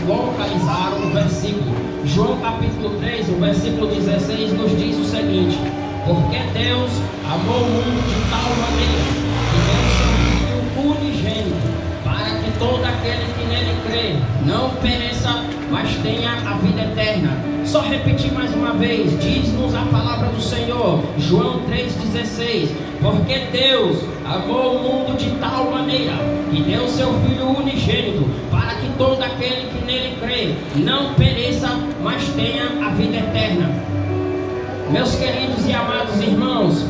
localizaram o versículo. João capítulo 3, o versículo 16 nos diz o seguinte: porque Deus amou o mundo de tal maneira que deu seu Filho unigênito, para que todo aquele que nele crê não pereça, mas tenha a vida eterna. Só repetir mais uma vez, diz-nos a palavra do Senhor, João 3,16: porque Deus amou o mundo de tal maneira que deu seu Filho unigênito, para que todo aquele que nele crê não pereça, mas tenha a vida eterna. Meus queridos e amados irmãos,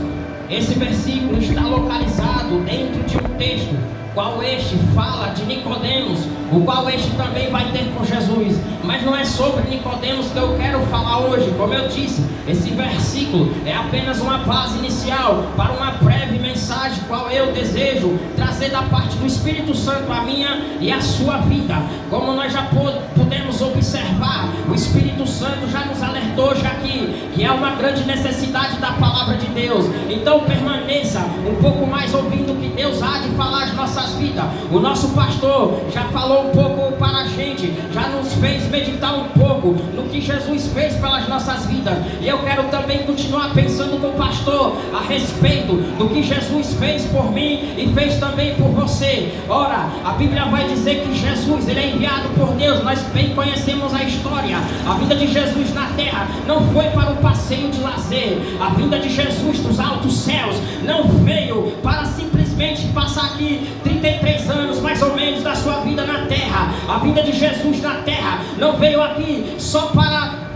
esse versículo está localizado dentro de um texto, qual este fala de Nicodemos, o qual este também vai ter com Jesus. Mas não é sobre Nicodemos que eu quero falar hoje. Como eu disse, esse versículo é apenas uma base inicial para uma breve mensagem, qual eu desejo trazer da parte do Espírito Santo a minha e a sua vida. Como nós já podemos observar, o Espírito Santo já nos alertou já aqui que há uma grande necessidade da palavra de Deus. Então permaneça um pouco mais ouvindo o que Deus há de falar às nossas vidas. O nosso pastor já falou um pouco para a gente, já nos fez meditar um pouco no que Jesus fez pelas nossas vidas. E eu quero também continuar pensando com o pastor a respeito do que Jesus fez por mim e fez também por você. Ora, a Bíblia vai dizer que Jesus, ele é enviado por Deus. Nós bem conhecemos a história. A vida de Jesus na terra não foi para um passeio de lazer. A vinda de Jesus dos altos céus não veio para simplesmente passar aqui 33 anos mais ou menos da sua vida na terra. A vinda de Jesus na terra não veio aqui só para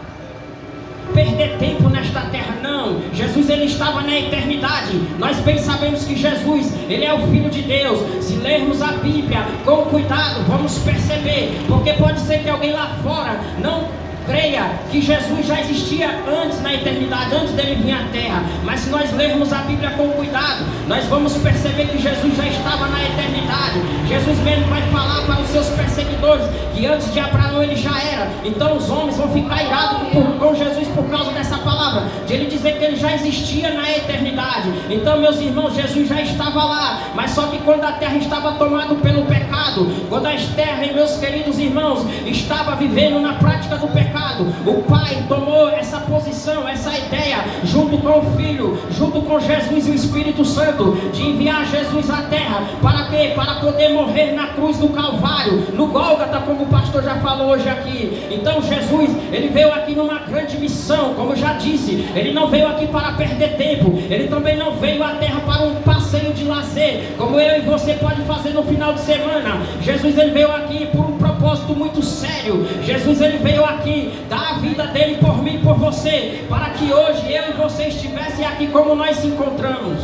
perder tempo nesta terra, não. Jesus, ele estava na eternidade. Nós bem sabemos que Jesus, ele é o Filho de Deus. Se lermos a Bíblia com cuidado, vamos perceber, porque pode ser que alguém lá fora não creia que Jesus já existia antes na eternidade, antes dele vir à terra. Mas se nós lermos a Bíblia com cuidado, nós vamos perceber que Jesus já estava na eternidade. Jesus mesmo vai falar para os seus perseguidores que antes de Abraão ele já era. Então os homens vão ficar irados com Jesus por causa dessa palavra, de ele dizer que ele já existia na eternidade. Então, meus irmãos, Jesus já estava lá. Mas só que quando a terra estava tomada pelo pecado, quando a terra, meus queridos irmãos, estava vivendo na prática do pecado, o Pai tomou essa posição, essa ideia, junto com o Filho, junto com Jesus e o Espírito Santo, de enviar Jesus à terra. Para quê? Para poder morrer na cruz do Calvário, no Gólgota, como o pastor já falou hoje aqui. Então Jesus, ele veio aqui numa grande missão, como eu já disse. Ele não veio aqui para perder tempo. Ele também não veio à terra para um passeio de lazer, como eu e você pode fazer no final de semana. Jesus, ele veio aqui por um propósito muito sério. Jesus, ele veio aqui dar a vida dele por mim e por você, para que hoje eu e você estivessem aqui como nós se encontramos.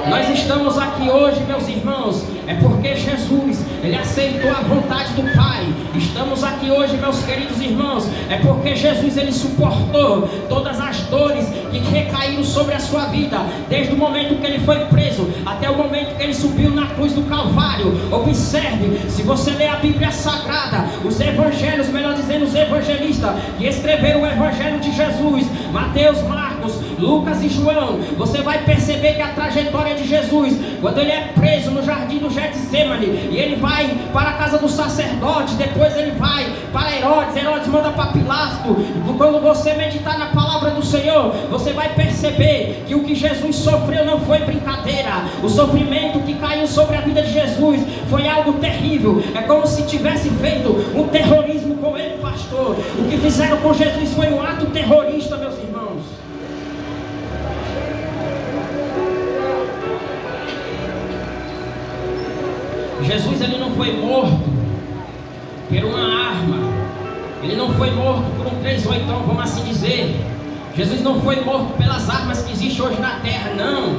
Nós estamos aqui hoje, meus irmãos, é porque Jesus, ele aceitou a vontade do Pai. Estamos aqui hoje, meus queridos irmãos, é porque Jesus, ele suportou todas as dores que recaíram sobre a sua vida, desde o momento que ele foi preso até o momento que ele subiu na cruz do Calvário. Observe, se você ler a Bíblia Sagrada, os evangelhos, melhor dizendo, os evangelistas que escreveram o evangelho de Jesus, Mateus, Marcos, Lucas e João, você vai perceber que a trajetória de Jesus, quando ele é preso no jardim do Getsemane, e ele vai para a casa do sacerdote, depois ele vai para Herodes, Herodes manda para Pilato. Quando você meditar na palavra do Senhor, você vai perceber que o que Jesus sofreu não foi brincadeira. O sofrimento que caiu sobre a vida de Jesus foi algo terrível. É como se tivesse feito um terrorismo com ele, pastor. O que fizeram com Jesus foi um ato terrorista, meus irmãos. Jesus, ele não foi morto por uma arma. Ele não foi morto por um 38, vamos assim dizer. Jesus não foi morto pelas armas que existem hoje na terra, não.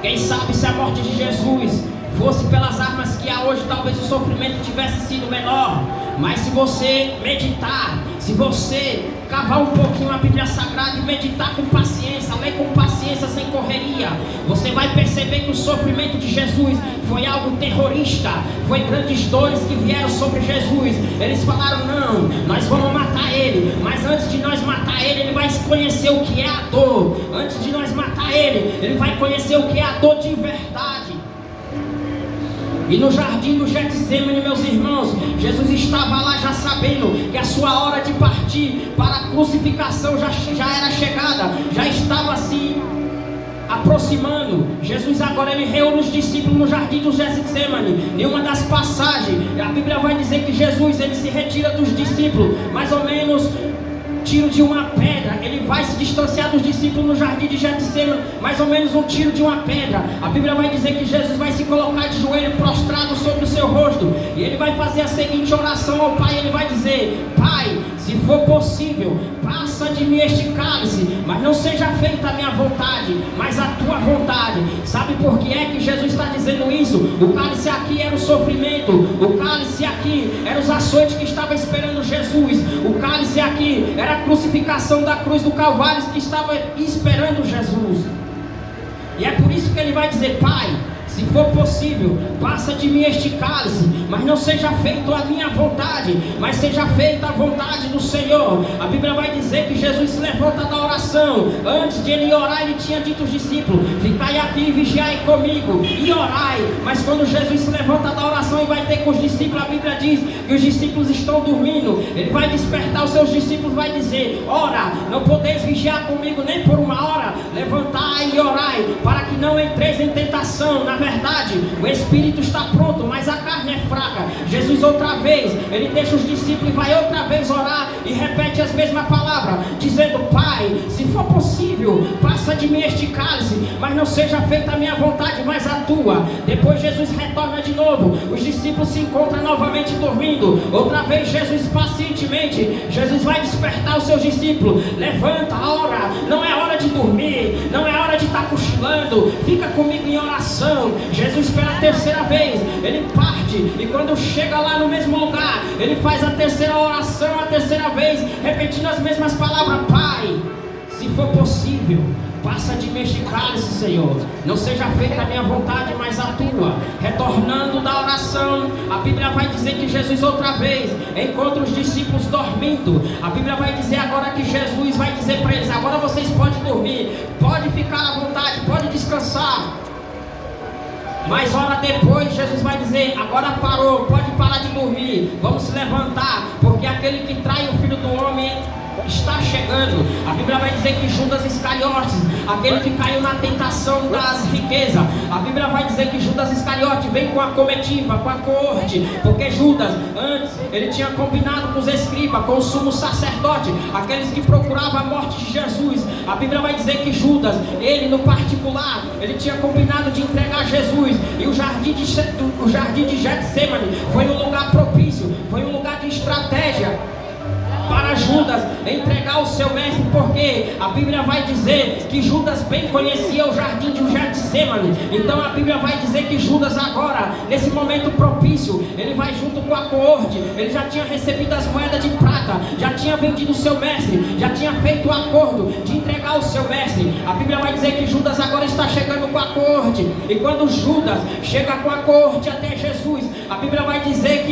Quem sabe se a morte de Jesus fosse pelas armas que há hoje, talvez o sofrimento tivesse sido menor. Mas se você meditar, se você cavar um pouquinho a Bíblia Sagrada e meditar com paciência, ler com paciência, sem correria, você vai perceber que o sofrimento de Jesus foi algo terrorista. Foi grandes dores que vieram sobre Jesus. Eles falaram, não, nós vamos matar ele, mas antes de nós matar ele, ele vai conhecer o que é a dor. Antes de nós matar ele, ele vai conhecer o que é a dor de verdade. E no jardim do Getsemane, meus irmãos, Jesus estava lá já sabendo que a sua hora de partir para a crucificação já era chegada, já estava assim aproximando. Jesus agora ele reúne os discípulos no jardim do Getsemane. Em uma das passagens, a Bíblia vai dizer que Jesus ele se retira dos discípulos, mais ou menos tiro de uma pedra. Ele vai se distanciar dos discípulos no jardim de Getsemane, mais ou menos um tiro de uma pedra. A Bíblia vai dizer que Jesus vai se colocar de joelho prostrado sobre o seu rosto, e ele vai fazer a seguinte oração ao Pai. Ele vai dizer: Pai, se for possível, passa de mim este cálice, mas não seja feita a minha vontade, mas a tua vontade. Sabe por que é que Jesus está dizendo isso? O cálice aqui era o sofrimento, o cálice aqui era os açoites que estavam esperando Jesus, o cálice aqui era a crucificação da cruz do Calvário que estava esperando Jesus. E é por isso que ele vai dizer: Pai, se for possível, passa de mim este cálice, mas não seja feita a minha vontade, mas seja feita a vontade do Senhor. A Bíblia vai dizer que Jesus se levanta da oração. Antes de ele orar, ele tinha dito aos discípulos: ficai aqui e vigiai comigo e orai. Mas quando Jesus se levanta da oração e vai ter com os discípulos, a Bíblia diz que os discípulos estão dormindo. Ele vai despertar os seus discípulos, vai dizer: ora, não podeis vigiar comigo nem por uma hora, levantai e orai, para que não entreis em tentação. Na verdade, o espírito está pronto, mas a carne é fraca. Jesus outra vez, ele deixa os discípulos e vai outra vez orar e repete as mesmas palavras, dizendo: Pai, se for possível, passa de mim este cálice, mas não seja feita a minha vontade, mas a tua. Depois Jesus retorna de novo, os discípulos se encontram novamente dormindo. Outra vez Jesus pacientemente, Jesus vai despertar os seus discípulos: levanta, ora, não é hora de dormir, não é hora de estar cochilando, fica comigo em oração. Jesus pela terceira vez, ele parte, e quando chega lá no mesmo lugar, ele faz a terceira oração, a terceira vez, repetindo as mesmas palavras: Pai, se for possível, passa de mim este cálice, Senhor, não seja feita a minha vontade, mas a tua. Retornando da oração, a Bíblia vai dizer que Jesus outra vez encontra os discípulos dormindo. A Bíblia vai dizer agora que Jesus vai dizer para eles: agora vocês podem dormir, pode ficar à vontade, pode descansar. Mas hora depois Jesus vai dizer: agora parou, pode parar de dormir, vamos se levantar, porque aquele que trai o Filho do Homem está chegando. A Bíblia vai dizer que Judas Iscariotes, aquele que caiu na tentação das riquezas, a Bíblia vai dizer que Judas Iscariotes vem com a comitiva, com a coorte, porque Judas antes ele tinha combinado com os escribas, com o sumo sacerdote, aqueles que procuravam a morte de Jesus. A Bíblia vai dizer que Judas, ele no particular, ele tinha combinado de entregar Jesus, e o jardim de Getsemane foi um lugar propício, foi um lugar de estratégia para Judas entregar o seu mestre, porque a Bíblia vai dizer que Judas bem conhecia o jardim de Getsemane. Então a Bíblia vai dizer que Judas agora, nesse momento propício, ele vai junto com a coorte, ele já tinha recebido as moedas de prata, já tinha vendido o seu mestre, já tinha feito o acordo de entregar o seu mestre. A Bíblia vai dizer que Judas agora está chegando com a coorte, e quando Judas chega com a coorte até Jesus, a Bíblia vai dizer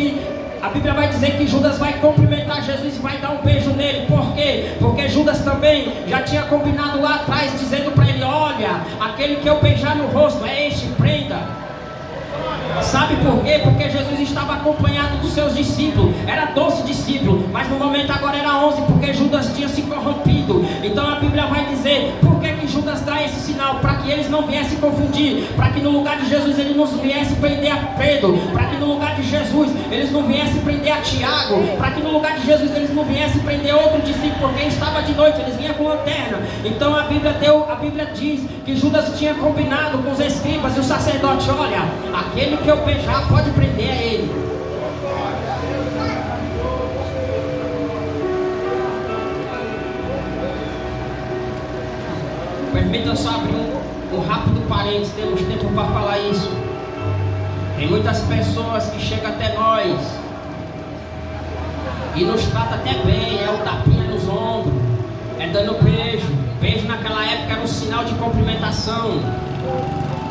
que Judas vai cumprimentar Jesus e vai dar um beijo nele. Por quê? Porque Judas também já tinha combinado lá atrás, dizendo para ele: olha, aquele que eu beijar no rosto é este, prenda. Sabe por quê? Porque Jesus estava acompanhado dos seus discípulos. Era 12 discípulos, mas no momento agora era 11, porque Judas tinha se corrompido. Então a Bíblia vai dizer por que Judas dá esse sinal: para que eles não viessem confundir, para que no lugar de Jesus eles não viessem prender a Pedro, para que no lugar de Jesus eles não viessem prender a Tiago, para que no lugar de Jesus eles não viessem prender outro discípulo, porque estava de noite, eles vinham com lanterna. Então a Bíblia diz que Judas tinha combinado com os escribas e o sacerdote: olha, aquele que eu beijar pode prender a ele. Permita só abrir um rápido parênteses, temos tempo para falar isso. Tem muitas pessoas que chegam até nós e nos trata até bem, é o tapinha nos ombros, é dando beijo. Beijo naquela época era um sinal de cumprimentação.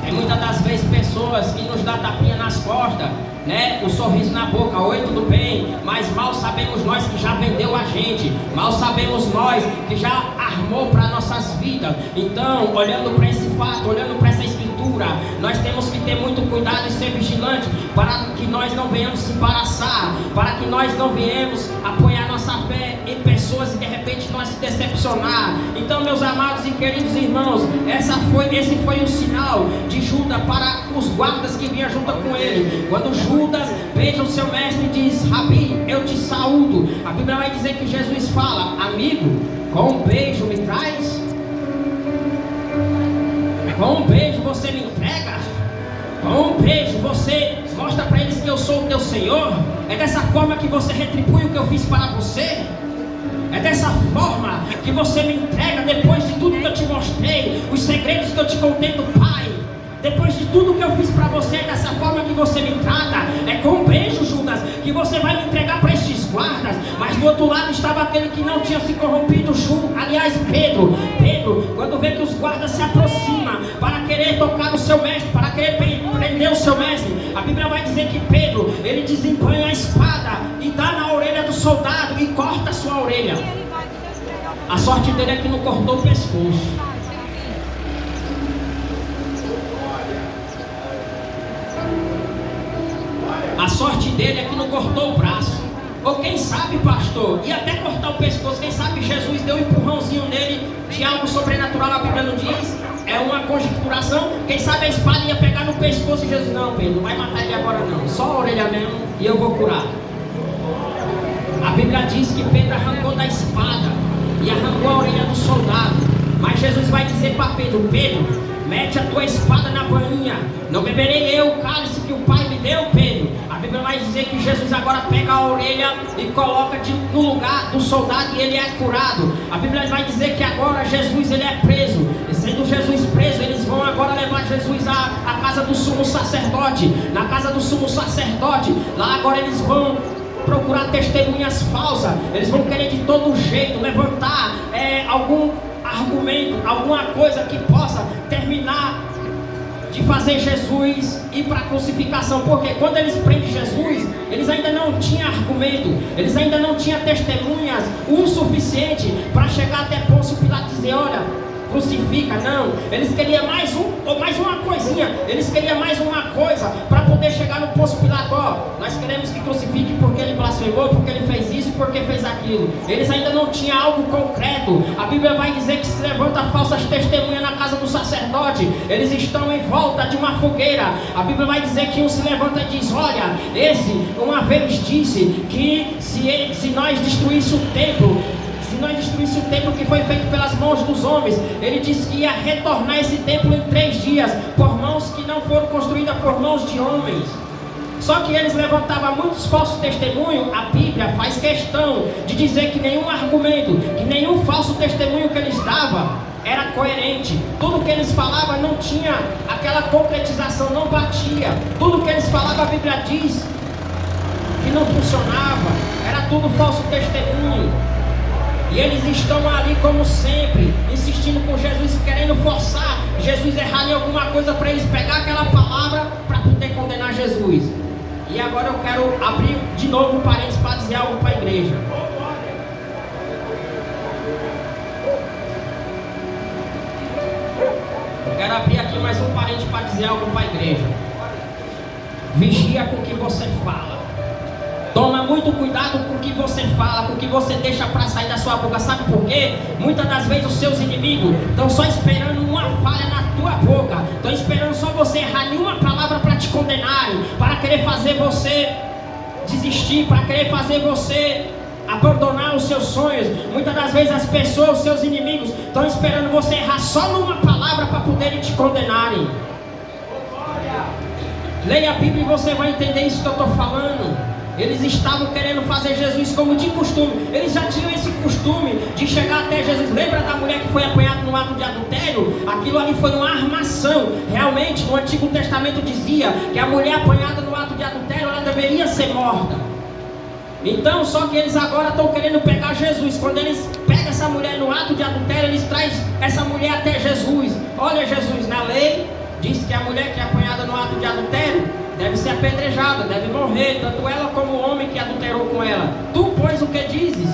Tem muitas das vezes pessoas que nos dão tapinha nas costas, né? Um sorriso na boca: oi, tudo bem? Mas mal sabemos nós que já vendeu a gente. gente. Mal sabemos nós que já armou para nossas vidas. Então, olhando para esse fato, olhando para essa escritura, nós temos que ter muito cuidado e ser vigilante para que nós não venhamos se embaraçar, para que nós não venhamos apoiar nossa fé em pessoas e de repente nós se decepcionar. Então, meus amados e queridos irmãos, esse foi o sinal de Judas para os guardas que vinham junto com ele. Quando Judas beija o seu mestre e diz: Rabi, eu te saúdo, a Bíblia vai dizer que Jesus fala: amigo, com um beijo me traz? Com um beijo você me entrega? Com um beijo você mostra para eles que eu sou o teu Senhor? É dessa forma que você retribui o que eu fiz para você? É dessa forma que você me entrega depois de tudo que eu te mostrei, os segredos que eu te contei do Pai? Depois de tudo que eu fiz para você, é dessa forma que você me trata? É com um beijo, Judas, que você vai me entregar para estes guardas? Mas do outro lado estava aquele que não tinha se corrompido, Pedro, quando vê que os guardas se aproximam para querer tocar no seu mestre, para querer prender o seu mestre, a Bíblia vai dizer que Pedro, ele desembanha a espada e dá na orelha do soldado e corta a sua orelha. A sorte dele é que não cortou o pescoço. A sorte dele é que não cortou o braço. Ou quem sabe, pastor, ia até cortar o pescoço. Quem sabe Jesus deu um empurrãozinho nele de algo sobrenatural, a Bíblia não diz. É uma conjecturação. Quem sabe a espada ia pegar no pescoço e Jesus: não, Pedro, não vai matar ele agora não, só a orelha mesmo e eu vou curar. A Bíblia diz que Pedro arrancou da espada e arrancou a orelha do soldado. Mas Jesus vai dizer para Pedro: Pedro, mete a tua espada na bainha. Não beberei eu o cálice que o Pai me deu, Pedro. A Bíblia vai dizer que Jesus agora pega a orelha e coloca no lugar do soldado e ele é curado. A Bíblia vai dizer que agora Jesus, ele é preso. E sendo Jesus preso, eles vão agora levar Jesus à casa do sumo sacerdote. Na casa do sumo sacerdote, lá agora eles vão procurar testemunhas falsas. Eles vão querer de todo jeito levantar algum argumento, alguma coisa que possa terminar de fazer Jesus ir para a crucificação. Porque quando eles prendem Jesus, eles ainda não tinham argumento, eles ainda não tinham testemunhas o suficiente para chegar até Pôncio Pilatos e dizer: olha, crucifica. Não, eles queriam mais uma coisinha, eles queriam mais uma coisa para poder chegar no Pôncio Pilatos: ó, nós queremos que crucifique porque ele blasfemou, porque ele fez isso, porque fez aquilo. Eles ainda não tinham algo concreto. A Bíblia vai dizer que se levanta falsas testemunhas na casa do sacerdote. Eles estão em volta de uma fogueira. A Bíblia vai dizer que um se levanta e diz: olha, esse uma vez disse que se nós destruíssemos o templo, que foi feito pelas mãos dos homens, ele disse que ia retornar esse templo em 3 dias, por mãos que não foram construídas por mãos de homens. Só que eles levantavam muitos falsos testemunhos. A Bíblia faz questão de dizer que nenhum argumento, que nenhum falso testemunho que eles davam era coerente. Tudo que eles falavam não tinha aquela concretização, não batia. Tudo que eles falavam, a Bíblia diz que não funcionava, era tudo falso testemunho. E eles estão ali como sempre, insistindo com Jesus, querendo forçar Jesus errar em alguma coisa para eles pegar aquela palavra para poder condenar Jesus. E agora eu quero abrir de novo um parênteses para dizer algo para a igreja. Eu quero abrir aqui mais um parênteses para dizer algo para a igreja. Vigia com o que você fala. Toma muito cuidado com o que você fala, com o que você deixa para sair da sua boca. Sabe por quê? Muitas das vezes os seus inimigos estão só esperando uma falha na tua boca. Estão esperando só você errar nenhuma palavra para te condenarem, para querer fazer você desistir, para querer fazer você abandonar os seus sonhos. Muitas das vezes as pessoas, os seus inimigos, estão esperando você errar só numa palavra para poderem te condenarem. Leia a Bíblia e você vai entender isso que eu estou falando. Eles estavam querendo fazer Jesus como de costume. Eles já tinham esse costume de chegar até Jesus. Lembra da mulher que foi apanhada no ato de adultério? Aquilo ali foi uma armação. Realmente, no Antigo Testamento dizia que a mulher apanhada no ato de adultério, ela deveria ser morta. Então, só que eles agora estão querendo pegar Jesus. Quando eles pegam essa mulher no ato de adultério, eles trazem essa mulher até Jesus. Olha, Jesus, na lei diz que a mulher que é apanhada no ato de adultério deve ser apedrejada, deve morrer, tanto ela como o homem que adulterou com ela. Tu, pois, o que dizes?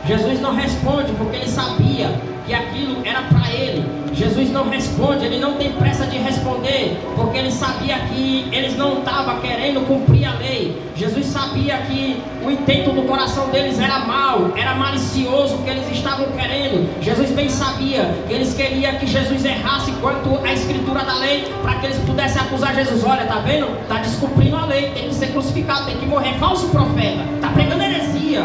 Jesus não responde porque ele sabia que aquilo era para ele. Jesus não responde, ele não tem pressa de responder, porque ele sabia que eles não estavam querendo cumprir a lei. Jesus sabia que o intento do coração deles era mau, era malicioso o que eles estavam querendo. Jesus bem sabia que eles queriam que Jesus errasse quanto à escritura da lei, para que eles pudessem acusar Jesus. Olha, tá vendo? Está descumprindo a lei, tem que ser crucificado, tem que morrer, falso profeta, está pregando heresia.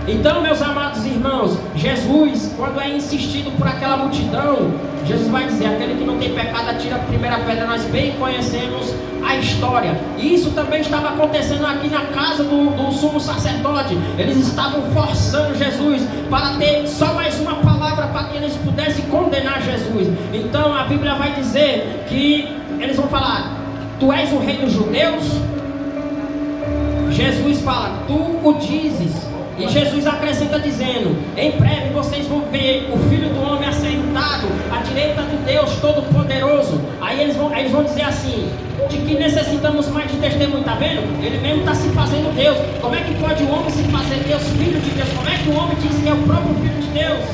Então, meus amados irmãos, Jesus, quando é insistido por aquela multidão, Jesus vai dizer: aquele que não tem pecado atira a primeira pedra. Nós bem conhecemos a história. E isso também estava acontecendo aqui na casa do sumo sacerdote. Eles estavam forçando Jesus para ter só mais uma palavra para que eles pudessem condenar Jesus. Então a Bíblia vai dizer que eles vão falar: tu és o rei dos judeus? Jesus fala: tu o dizes. E Jesus acrescenta dizendo: em breve vocês vão ver o Filho do Homem assentado à direita do Deus Todo-Poderoso. Aí eles vão dizer assim: de que necessitamos mais de testemunho, está vendo? Ele mesmo está se fazendo Deus. Como é que pode o homem se fazer Deus, Filho de Deus? Como é que o homem diz que é o próprio Filho de Deus?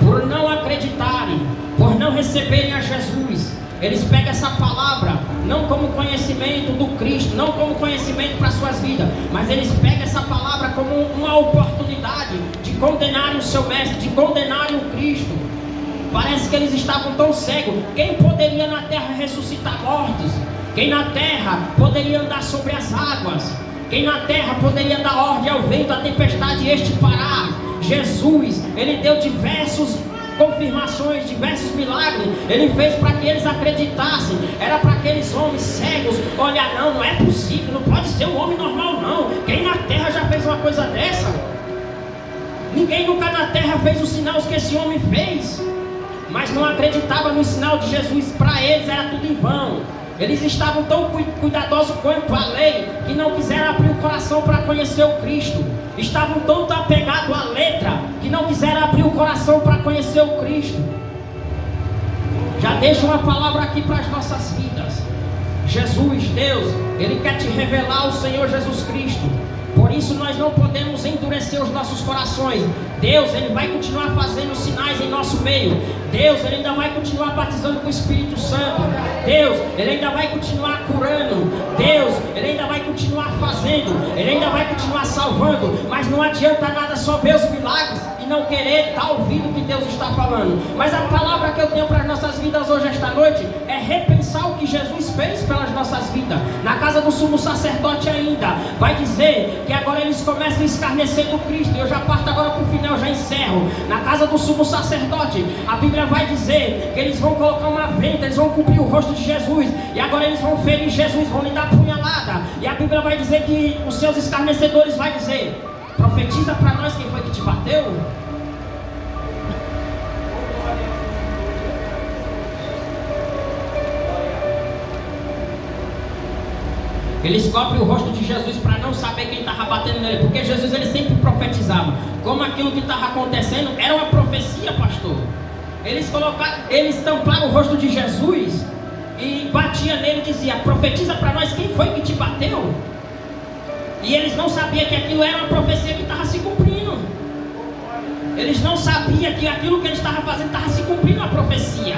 Por não acreditarem, por não receberem a Jesus, eles pegam essa palavra não como conhecimento do Cristo, não como conhecimento para suas vidas, mas eles pegam essa palavra como uma oportunidade de condenarem o seu mestre, de condenarem o Cristo. Parece que eles estavam tão cegos. Quem poderia na terra ressuscitar mortos? Quem na terra poderia andar sobre as águas? Quem na terra poderia dar ordem ao vento, à tempestade e este parar? Jesus, ele deu diversos confirmações, diversos milagres. Ele fez para que eles acreditassem. Era para aqueles homens cegos olhar: não é possível, não pode ser um homem normal não. Quem na terra já fez uma coisa dessa? Ninguém nunca na terra fez os sinais que esse homem fez. Mas não acreditava no sinal de Jesus. Para eles era tudo em vão. Eles estavam tão cuidadosos quanto a lei, que não quiseram abrir o coração para conhecer o Cristo. Estavam tão apegados à letra, que não quiseram abrir o coração para conhecer o Cristo. Já deixo uma palavra aqui para as nossas vidas. Jesus, Deus, Ele quer te revelar o Senhor Jesus Cristo. Por isso nós não podemos endurecer os nossos corações. Deus, Ele vai continuar fazendo sinais em nosso meio. Deus, Ele ainda vai continuar batizando com o Espírito Santo. Deus, Ele ainda vai continuar curando. Deus, Ele ainda vai continuar fazendo. Ele ainda vai continuar salvando. Mas não adianta nada só ver os milagres e não querer estar ouvindo o que Deus está falando. Mas a palavra que eu tenho para as nossas vidas hoje, esta noite, é repensar o que Jesus fez pelas nossas vidas. Na casa do sumo sacerdote ainda vai dizer que agora eles começam a escarnecer do Cristo. Eu já parto agora para o final, já encerro. Na casa do sumo sacerdote, a Bíblia vai dizer que eles vão colocar uma venda, eles vão cobrir o rosto de Jesus, e agora eles vão ferir Jesus, vão lhe dar punhalada. E a Bíblia vai dizer que os seus escarnecedores vai dizer: profetiza para nós quem foi que te bateu. Eles cobrem o rosto de Jesus para não saber quem estava batendo nele, porque Jesus, ele sempre profetizava. Como aquilo que estava acontecendo era uma profecia, pastor. Eles tamparam o rosto de Jesus e batia nele e dizia: profetiza para nós quem foi que te bateu. E eles não sabiam que aquilo era uma profecia que estava se cumprindo. Eles não sabiam que aquilo que eles estavam fazendo estava se cumprindo a profecia.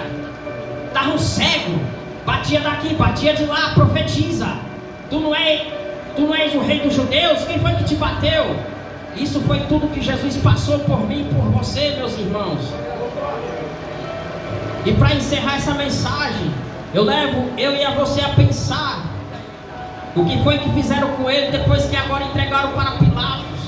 Estavam cegos. Batia daqui, batia de lá, profetiza. Tu não és o rei dos judeus? Quem foi que te bateu? Isso foi tudo que Jesus passou por mim e por você, meus irmãos. E para encerrar essa mensagem, eu e a você a pensar o que foi que fizeram com ele depois que agora entregaram para Pilatos.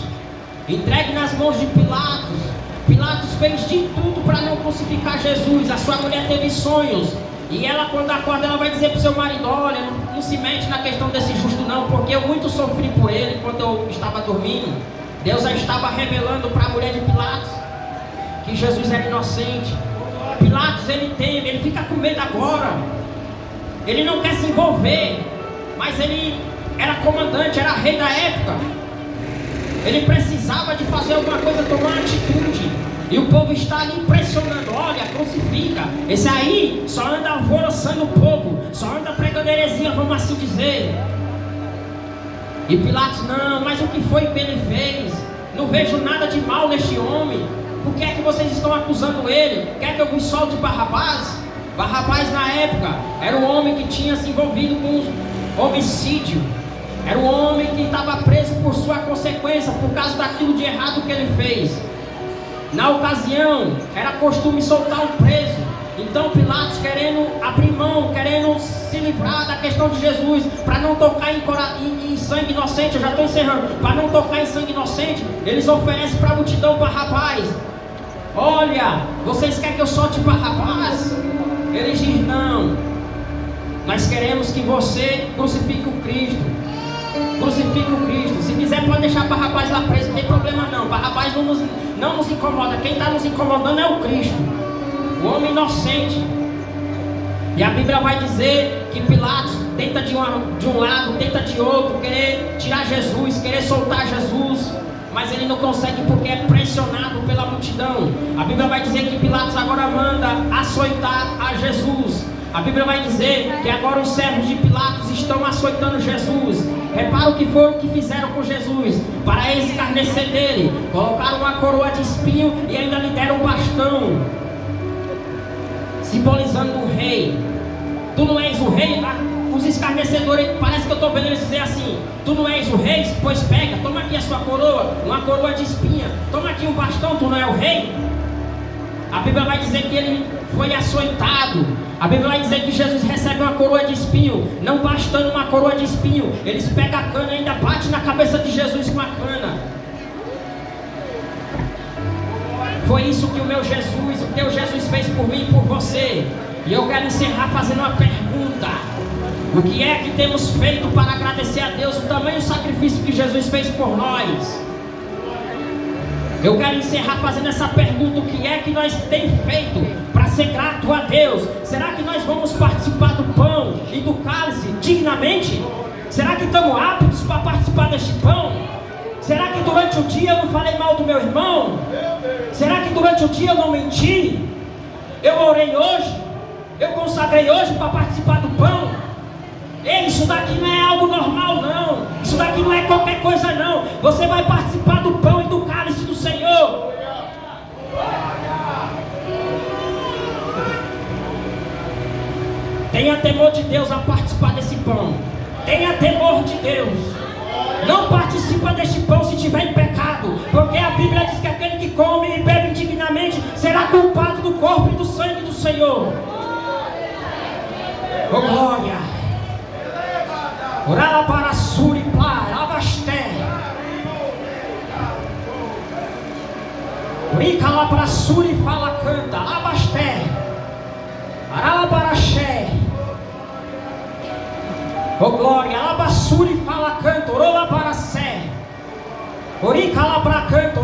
Entregue nas mãos de Pilatos. Pilatos fez de tudo para não crucificar Jesus. A sua mulher teve sonhos. E ela, quando acorda, ela vai dizer para o seu marido: olha, não se mete na questão desse justo não, porque eu muito sofri por ele enquanto eu estava dormindo. Deus já estava revelando para a mulher de Pilatos que Jesus era inocente. Pilatos, ele teme, ele fica com medo agora. Ele não quer se envolver, mas ele era comandante, era rei da época. Ele precisava de fazer alguma coisa, tomar uma atitude. E o povo está ali impressionando: olha, crucifica. Esse aí só anda alvoroçando o povo, só anda pregando heresia, vamos assim dizer. E Pilatos, não, mas o que foi que ele fez? Não vejo nada de mal neste homem. Por que é que vocês estão acusando ele? Quer que eu vos solte Barrabás? Barrabás na época era um homem que tinha se envolvido com homicídio. Era um homem que estava preso por sua consequência, por causa daquilo de errado que ele fez. Na ocasião, era costume soltar o preso. Então Pilatos, querendo abrir mão, querendo se livrar da questão de Jesus, para não tocar em sangue inocente, eu já estou encerrando, para não tocar em sangue inocente, eles oferecem para a multidão Barrabás. Olha, vocês querem que eu solte Barrabás? Eles dizem, não, nós queremos que você crucifique o Cristo. Crucifique o Cristo. Se quiser pode deixar Barrabás lá preso, não tem problema não. Barrabás não nos incomoda. Quem está nos incomodando é o Cristo, o homem inocente. E a Bíblia vai dizer que Pilatos tenta de um lado, tenta de outro, querer tirar Jesus, querer soltar Jesus, mas ele não consegue porque é pressionado pela multidão. A Bíblia vai dizer que Pilatos agora manda açoitar a Jesus. A Bíblia vai dizer que agora os servos de Pilatos estão açoitando Jesus. Repara o que foi o que fizeram com Jesus, para escarnecer dele. Colocaram uma coroa de espinho e ainda lhe deram um bastão, simbolizando o rei. Tu não és o rei? Os escarnecedores, parece que eu estou vendo eles dizer assim: tu não és o rei? Pois pega, toma aqui a sua coroa, uma coroa de espinha. Toma aqui um bastão, tu não é o rei? A Bíblia vai dizer que ele foi açoitado. A Bíblia vai dizer que Jesus recebe uma coroa de espinho. Não bastando uma coroa de espinho, eles pegam a cana e ainda batem na cabeça de Jesus com a cana. Foi isso que o teu Jesus fez por mim e por você. E eu quero encerrar fazendo uma pergunta: o que é que temos feito para agradecer a Deus o tamanho do sacrifício que Jesus fez por nós? Eu quero encerrar fazendo essa pergunta: o que é que nós temos feito para ser grato a Deus? Será que nós vamos participar do pão e do cálice dignamente? Será que estamos aptos para participar deste pão? Será que durante o dia eu não falei mal do meu irmão? Será que durante o dia eu não menti? Eu orei hoje? Eu consagrei hoje para participar do pão? Ei, isso daqui não é algo normal não. Isso daqui não é qualquer coisa não. Você vai participar do pão e do cálice do Senhor. Tenha temor de Deus a participar desse pão. Tenha temor de Deus. Não participa deste pão se estiver em pecado, porque a Bíblia diz que aquele que come e bebe indignamente será culpado do corpo e do sangue do Senhor. Oh glória. Orala para Suripla, Lavasté. Urica lá para Suri, fala, canta, Lavasté. Arala para Xé. Oh glória, Labassuri, fala, canta, Orola para Sé. Urica lá para canto,